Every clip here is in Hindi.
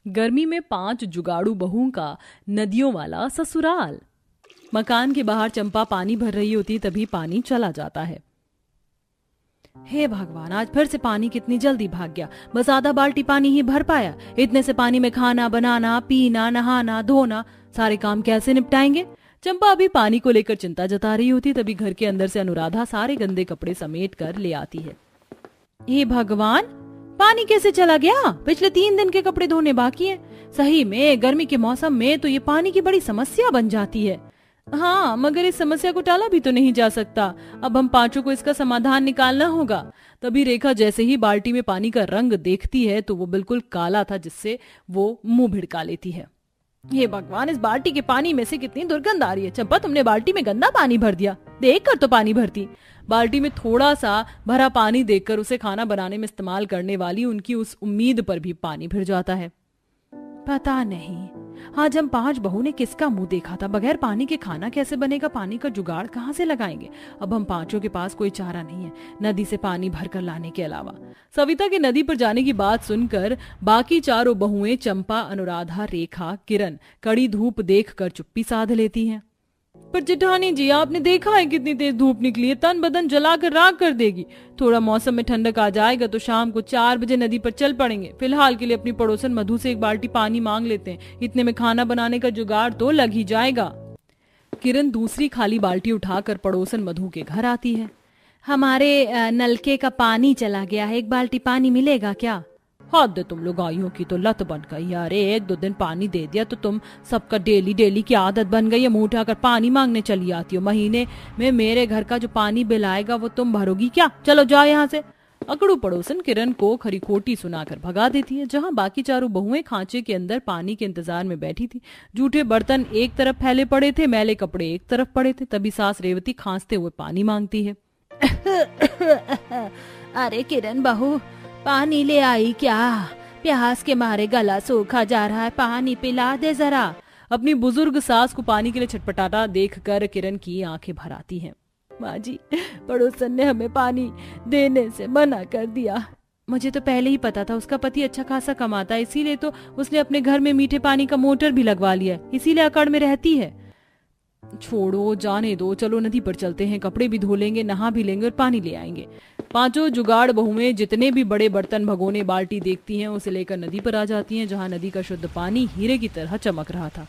गर्मी में 5 जुगाड़ू बहुओं का नदियों वाला ससुराल। मकान के बाहर चंपा पानी भर रही होती तभी पानी चला जाता है। हे भगवान, आज फिर से पानी कितनी जल्दी भाग गया। बस आधा बाल्टी पानी ही भर पाया। इतने से पानी में खाना बनाना, पीना, नहाना, धोना, सारे काम कैसे निपटाएंगे। चंपा अभी पानी को लेकर चिंता जता रही होती तभी घर के अंदर से अनुराधा सारे गंदे कपड़े समेट कर ले आती है। हे भगवान, पानी कैसे चला गया। पिछले 3 दिन के कपड़े धोने बाकी हैं। सही में गर्मी के मौसम में तो ये पानी की बड़ी समस्या बन जाती है। हाँ, मगर इस समस्या को टाला भी तो नहीं जा सकता। अब हम 5 को इसका समाधान निकालना होगा। तभी रेखा जैसे ही बाल्टी में पानी का रंग देखती है तो वो बिल्कुल काला था, जिससे वो मुंह भिड़का लेती है। ये भगवान, इस बाल्टी के पानी में से कितनी दुर्गंध आ रही है। चंपा, तुमने बाल्टी में गंदा पानी भर दिया। देख कर तो पानी भरती। बाल्टी में थोड़ा सा भरा पानी देखकर उसे खाना बनाने में इस्तेमाल करने वाली उनकी उस उम्मीद पर भी पानी भर जाता है। पता नहीं आज हम 5 बहू ने किसका मुंह देखा था। बगैर पानी के खाना कैसे बनेगा। पानी का जुगाड़ कहाँ से लगाएंगे। अब हम 5 के पास कोई चारा नहीं है नदी से पानी भरकर लाने के अलावा। सविता के नदी पर जाने की बात सुनकर बाकी 4 बहुएं चंपा, अनुराधा, रेखा, किरण कड़ी धूप देखकर चुप्पी साध लेती हैं। पर जेठानी जी, आपने देखा है कितनी तेज धूप निकली है। तन बदन जलाकर राख कर देगी। थोड़ा मौसम में ठंडक आ जाएगा तो शाम को 4 बजे नदी पर चल पड़ेंगे। फिलहाल के लिए अपनी पड़ोसन मधु से 1 बाल्टी पानी मांग लेते हैं। इतने में खाना बनाने का जुगाड़ तो लग ही जाएगा। किरण दूसरी खाली बाल्टी उठाकर पड़ोसन मधु के घर आती है। हमारे नलके का पानी चला गया है, 1 बाल्टी पानी मिलेगा क्या। हद, तुम लोग आइयों की तो लत बन गई यार। 1-2 दिन पानी दे दिया तो तुम सबका डेली की आदत बन गई है। मुंह उठाकर पानी मांगने चली आती हो। महीने में मेरे घर का जो पानी बिल आएगा वो तुम भरोगी क्या। चलो जाओ यहाँ से। अकड़ू पड़ोसन किरण को खरी खोटी सुनाकर भगा देती है। जहाँ बाकी 4 बहुएं खांचे के अंदर पानी के इंतजार में बैठी थी। जूठे बर्तन एक तरफ फैले पड़े थे, मैले कपड़े एक तरफ पड़े थे। तभी सास रेवती खांसते हुए पानी मांगती है। अरे किरण बहू, पानी ले आई क्या। प्यास के मारे गला सूखा जा रहा है, पानी पिला दे जरा। अपनी बुजुर्ग सास को पानी के लिए छटपटाता देखकर किरण की आंखें भर आती हैं। माँ जी, पड़ोसन ने हमें पानी देने से मना कर दिया। मुझे तो पहले ही पता था उसका पति अच्छा खासा कमाता है, इसीलिए तो उसने अपने घर में मीठे पानी का मोटर भी लगवा लिया, इसीलिए अकड़ में रहती है। छोड़ो, जाने दो, चलो नदी पर चलते हैं। कपड़े भी धो लेंगे, नहा भी लेंगे और पानी ले आएंगे। 5 जुगाड़ बहुएं जितने भी बड़े बर्तन, भगोने, बाल्टी देखती हैं उसे लेकर नदी पर आ जाती हैं, जहां नदी का शुद्ध पानी हीरे की तरह चमक रहा था।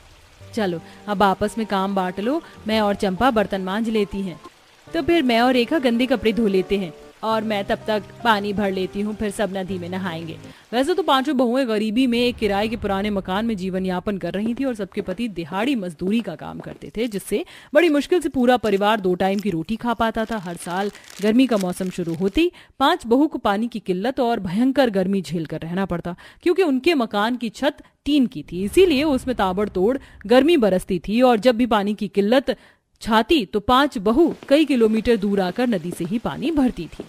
चलो अब आपस में काम बांट लो। मैं और चंपा बर्तन मांज लेती हैं, तो फिर मैं और रेखा गंदे कपड़े धो लेते हैं और मैं तब तक पानी भर लेती हूँ। फिर सब नदी में नहाएंगे। वैसे तो 5 बहुएं गरीबी में एक किराए के पुराने मकान में जीवन यापन कर रही थी और सबके पति दिहाड़ी मजदूरी का काम करते थे, जिससे बड़ी मुश्किल से पूरा परिवार 2 टाइम की रोटी खा पाता था। हर साल गर्मी का मौसम शुरू होती 5 बहू को पानी की किल्लत और भयंकर गर्मी झेल कर रहना पड़ता, क्योंकि उनके मकान की छत टीन की थी, इसीलिए उसमें ताबड़तोड़ गर्मी बरसती थी। और जब भी पानी की किल्लत छाती तो 5 बहू कई किलोमीटर दूर आकर नदी से ही पानी भरती थी।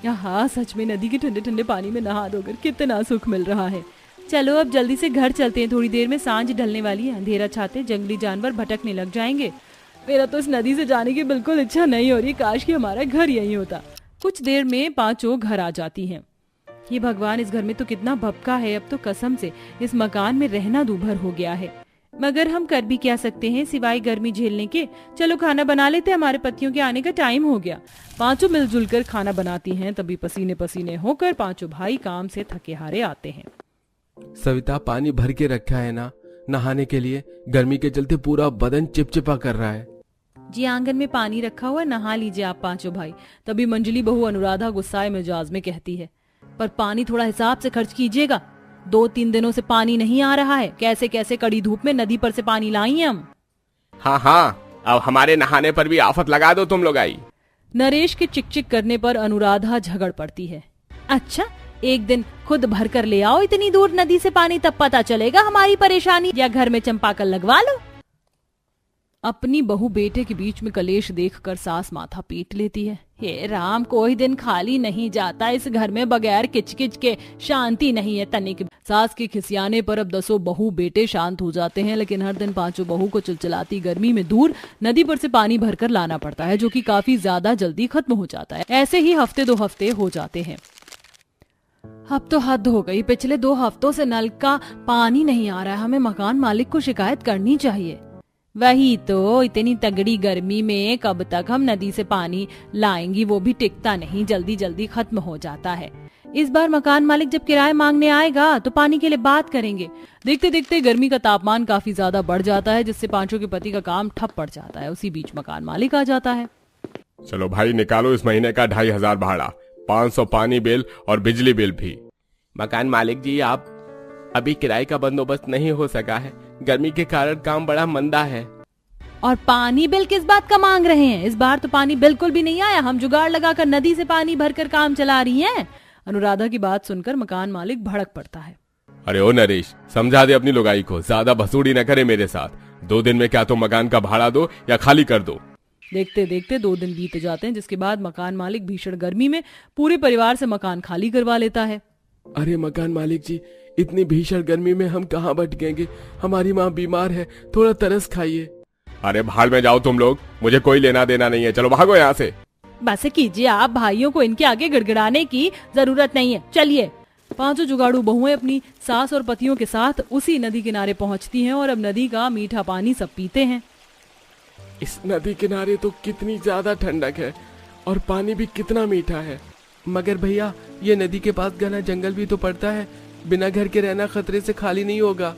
यहाँ सच में नदी के ठंडे ठंडे पानी में नहा धोकर कितना सुख मिल रहा है। चलो अब जल्दी से घर चलते हैं, थोड़ी देर में सांझ ढलने वाली है। अंधेरा छाते जंगली जानवर भटकने लग जाएंगे। मेरा तो इस नदी से जाने की बिल्कुल इच्छा नहीं हो रही। काश कि हमारा घर यही होता। कुछ देर में 5 घर आ जाती हैं। ये भगवान, इस घर में तो कितना भपका है। अब तो कसम से इस मकान में रहना दूभर हो गया है, मगर हम कर भी क्या सकते हैं सिवाय गर्मी झेलने के। चलो खाना बना लेते हैं, हमारे पतियों के आने का टाइम हो गया। 5 मिलजुल कर खाना बनाती हैं। तभी पसीने पसीने होकर 5 भाई काम से थके हारे आते हैं। सविता, पानी भर के रखा है ना नहाने के लिए। गर्मी के चलते पूरा बदन चिपचिपा कर रहा है। जी आंगन में पानी रखा हुआ, नहा लीजिए आप 5 भाई। तभी मंजली बहू अनुराधा गुस्साए मिजाज में कहती है, पर पानी थोड़ा हिसाब से खर्च कीजिएगा। 2-3 दिनों से पानी नहीं आ रहा है। कैसे कैसे कड़ी धूप में नदी पर से पानी लाई हैं हम। हाँ, अब हमारे नहाने पर भी आफत लगा दो तुम लोग आई। नरेश के चिक करने पर अनुराधा झगड़ पड़ती है। अच्छा, एक दिन खुद भर कर ले आओ इतनी दूर नदी से पानी, तब पता चलेगा हमारी परेशानी। या घर में चंपाकल लगवा लो। अपनी बहू बेटे के बीच में कलेश देखकर सास माथा पीट लेती है। हे राम, कोई दिन खाली नहीं जाता इस घर में बगैर किचकिच के। शांति नहीं है तनिक। सास के खिसियाने पर अब 10 बहू बेटे शांत हो जाते हैं, लेकिन हर दिन 5 बहू को चिलचिलाती गर्मी में दूर नदी पर से पानी भरकर लाना पड़ता है, जो कि काफी ज्यादा जल्दी खत्म हो जाता है। ऐसे ही हफ्ते 2 हफ्ते हो जाते हैं। अब तो हद हो गई, पिछले 2 हफ्तों से नल का पानी नहीं आ रहा है, हमें मकान मालिक को शिकायत करनी चाहिए। वही तो, इतनी तगड़ी गर्मी में कब तक हम नदी से पानी लाएंगी, वो भी टिकता नहीं, जल्दी जल्दी खत्म हो जाता है। इस बार मकान मालिक जब किराया मांगने आएगा तो पानी के लिए बात करेंगे। देखते देखते गर्मी का तापमान काफी ज्यादा बढ़ जाता है, जिससे पांचों के पति का काम ठप पड़ जाता है। उसी बीच मकान मालिक आ जाता है। चलो भाई, निकालो इस महीने का 2500 भाड़ा, 500 पानी बिल और बिजली बिल भी। मकान मालिक जी, आप अभी किराए का बंदोबस्त नहीं हो सका है, गर्मी के कारण काम बड़ा मंदा है। और पानी बिल किस बात का मांग रहे हैं? इस बार तो पानी बिल्कुल भी नहीं आया, हम जुगाड़ लगाकर नदी से पानी भरकर काम चला रही हैं। अनुराधा की बात सुनकर मकान मालिक भड़क पड़ता है। अरे ओ नरेश, समझा दे अपनी लुगाई को, ज्यादा भसूड़ी न करे मेरे साथ। 2 दिन में क्या तो मकान का भाड़ा दो या खाली कर दो। देखते देखते 2 दिन बीत जाते हैं, जिसके बाद मकान मालिक भीषण गर्मी में पूरे परिवार से मकान खाली करवा लेता है। अरे मकान मालिक जी, इतनी भीषण गर्मी में हम कहाँ भटकेंगे, हमारी माँ बीमार है, थोड़ा तरस खाइए। अरे भाड़ में जाओ तुम लोग, मुझे कोई लेना देना नहीं है, चलो भागो यहाँ से। बस कीजिए आप, भाइयों को इनके आगे गड़गड़ाने की जरूरत नहीं है, चलिए। 5 जुगाड़ू बहुएं अपनी सास और पतियों के साथ उसी नदी किनारे पहुंचती हैं और अब नदी का मीठा पानी सब पीते हैं। इस नदी किनारे तो कितनी ज्यादा ठंडक है और पानी भी कितना मीठा है। मगर भैया, ये नदी के पास घना जंगल भी तो पड़ता है, बिना घर के रहना खतरे से खाली नहीं होगा।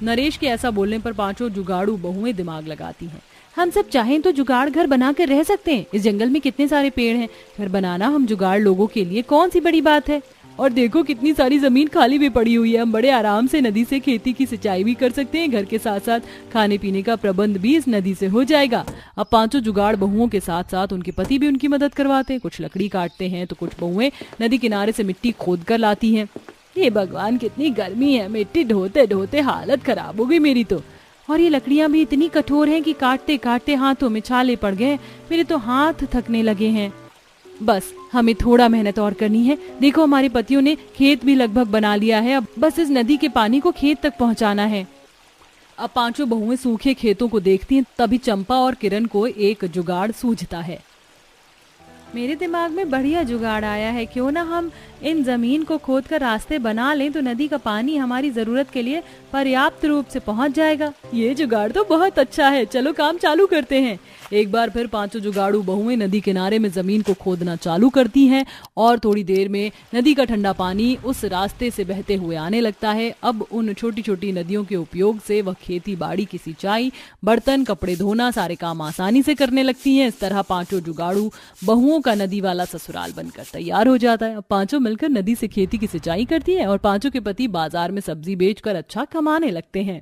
नरेश के ऐसा बोलने पर 5 जुगाड़ू बहुएं दिमाग लगाती हैं। हम सब चाहें तो जुगाड़ घर बना कर रह सकते हैं, इस जंगल में कितने सारे पेड़ हैं, घर बनाना हम जुगाड़ लोगों के लिए कौन सी बड़ी बात है। और देखो कितनी सारी जमीन खाली भी पड़ी हुई है, हम बड़े आराम से नदी से खेती की सिंचाई भी कर सकते हैं, घर के साथ साथ खाने पीने का प्रबंध भी इस नदी से हो जाएगा। अब 5 जुगाड़ बहुओं के साथ साथ उनके पति भी उनकी मदद करवाते हैं, कुछ लकड़ी काटते हैं तो कुछ बहुएं नदी किनारे से मिट्टी खोद कर लाती हैं। ये भगवान, कितनी गर्मी है, मिट्टी ढोते ढोते हालत खराब हो गई मेरी तो। और ये लकड़ियां भी इतनी कठोर हैं कि काटते काटते हाथों में छाले पड़ गए, मेरे तो हाथ थकने लगे हैं। बस हमें थोड़ा मेहनत और करनी है। देखो हमारे पतियों ने खेत भी लगभग बना लिया है, अब बस इस नदी के पानी को खेत तक पहुंचाना है। अब 5 बहुएं सूखे खेतों को देखती हैं, तभी चंपा और किरण को एक जुगाड़ सूझता है। मेरे दिमाग में बढ़िया जुगाड़ आया है, क्यों ना हम इन जमीन को खोद कर रास्ते बना लें तो नदी का पानी हमारी जरूरत के लिए पर्याप्त रूप से पहुंच जाएगा। ये जुगाड़ तो बहुत अच्छा है, चलो काम चालू करते हैं। एक बार फिर 5 जुगाड़ू बहुएं नदी किनारे में जमीन को खोदना चालू करती हैं और थोड़ी देर में नदी का ठंडा पानी उस रास्ते से बहते हुए आने लगता है। अब उन छोटी छोटी नदियों के उपयोग से वह खेती बाड़ी की सिंचाई, बर्तन कपड़े धोना सारे काम आसानी से करने लगती हैं। इस तरह 5 जुगाड़ू बहुओं का नदी वाला ससुराल बनकर तैयार हो जाता है। अब 5 मिलकर नदी से खेती की सिंचाई करती है और 5 के पति बाजार में सब्जी बेचकर अच्छा कमाने लगते हैं।